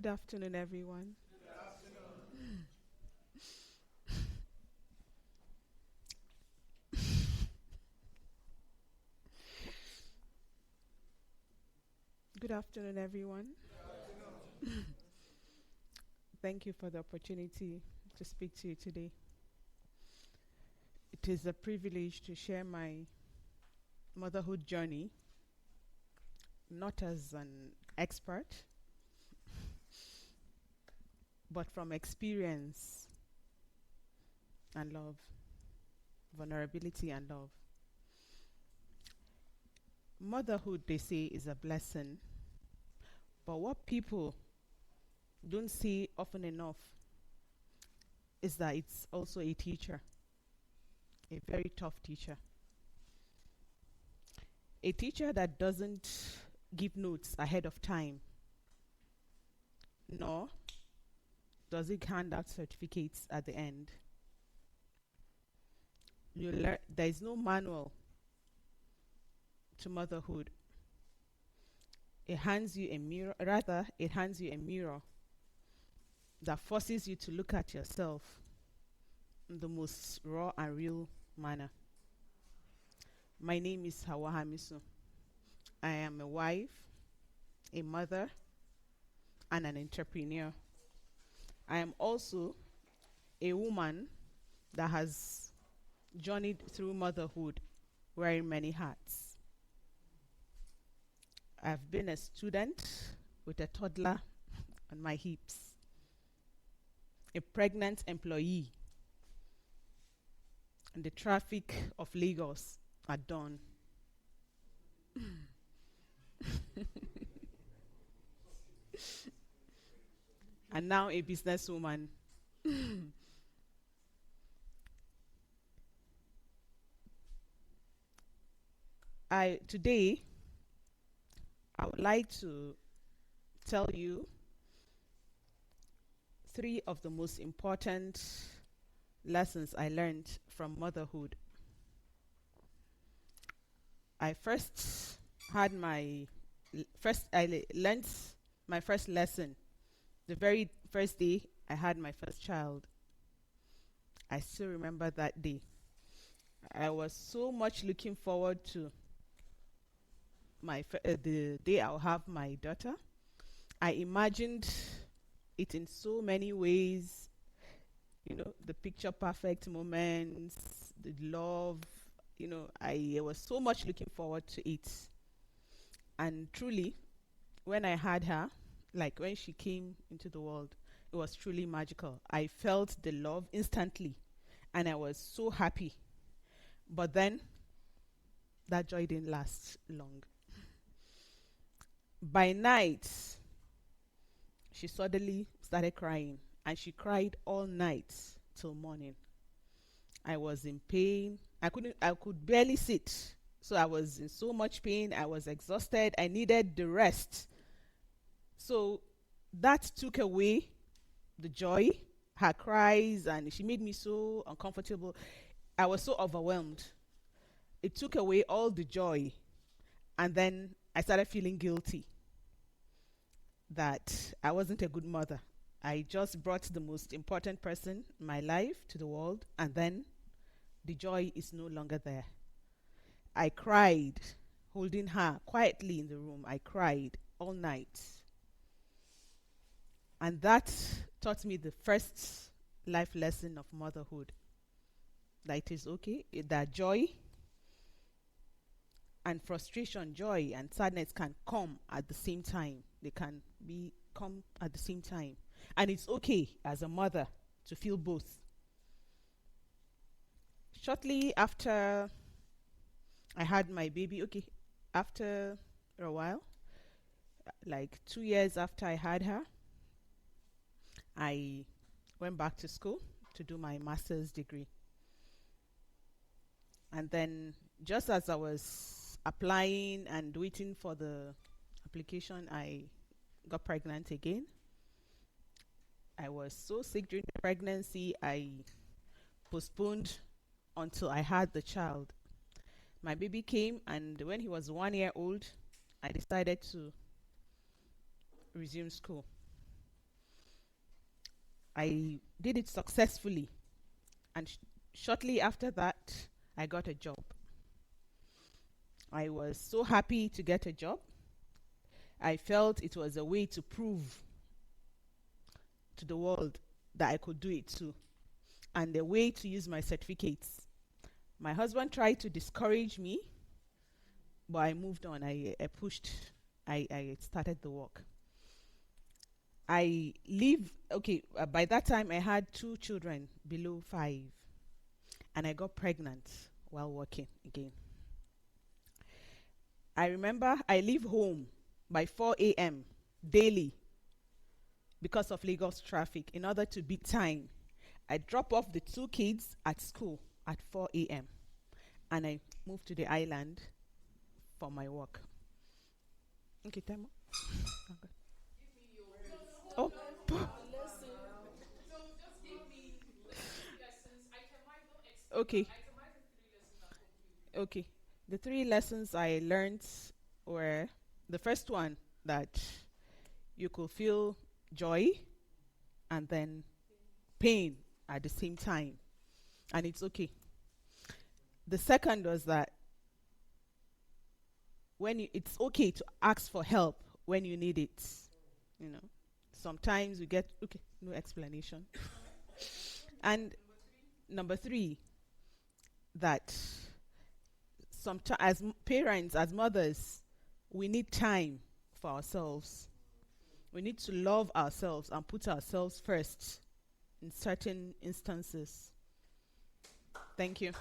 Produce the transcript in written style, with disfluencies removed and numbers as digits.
Good afternoon, everyone. Good afternoon, everyone. Thank you for the opportunity to speak to you today. It is a privilege to share my motherhood journey, not as an expert, but from experience and love, vulnerability and love. Motherhood, they say, is a blessing, but what people don't see often enough is that it's also a teacher, a very tough teacher. A teacher that doesn't give notes ahead of time, nor does it hand out certificates at the end. You learn there is no manual to motherhood. It hands you a mirror, rather, it hands you a mirror that forces you to look at yourself in the most raw and real manner. My name is Hauwa. I am a wife, a mother, and an entrepreneur. I am also a woman that has journeyed through motherhood wearing many hats. I've been a student with a toddler on my hips, a pregnant employee in the traffic of Lagos at dawn, and now a businesswoman. I today I would like to tell you three of the most important lessons I learned from motherhood. I first had my first learned my first lesson the very first day I had my first child. I still remember that day. I was so much looking forward to the day I'll have my daughter. I imagined it in so many ways, the picture perfect moments, the love, I was so much looking forward to it. And truly, when I had her, like when she came into the world, it was truly magical. I felt the love instantly and I was so happy. But then that joy didn't last long. By night, she suddenly started crying and she cried all night till morning. I was in pain. I could barely sit. So I was in so much pain. I was exhausted. I needed the rest. So that took away the joy, her cries, and she made me so uncomfortable. I was so overwhelmed. It took away all the joy. And then I started feeling guilty that I wasn't a good mother. I just brought the most important person in my life to the world, and then the joy is no longer there. I cried, holding her quietly in the room. I cried all night. And that taught me the first life lesson of motherhood, that it is okay, that joy and frustration, joy and sadness can come at the same time. They can be come at the same time. And it's okay as a mother to feel both. Shortly after I had my baby, okay, after a while, like 2 years after I had her, I went back to school to do my master's degree. And then, just as I was applying and waiting for the application, I got pregnant again. I was so sick during the pregnancy, I postponed until I had the child. My baby came, and when he was 1 year old, I decided to resume school. I did it successfully, and shortly after that, I got a job. I was so happy to get a job. I felt it was a way to prove to the world that I could do it too, and a way to use my certificates. My husband tried to discourage me, but I moved on. I pushed, I started the work. I live, okay, by that time I had two children below 5, and I got pregnant while working again. I remember I leave home by 4 a.m. daily because of Lagos traffic in order to beat time. I drop off the two kids at school at 4 a.m. and I move to the island for my work. Okay, time up. Okay. Oh, okay, okay. The three lessons I learned were: the first one, that you could feel joy and then pain at the same time, and it's okay. The second was that it's okay to ask for help when you need it. You know, sometimes we get okay, no explanation. And number three, that sometimes as parents, as mothers, we need time for ourselves. We need to love ourselves and put ourselves first in certain instances. Thank you.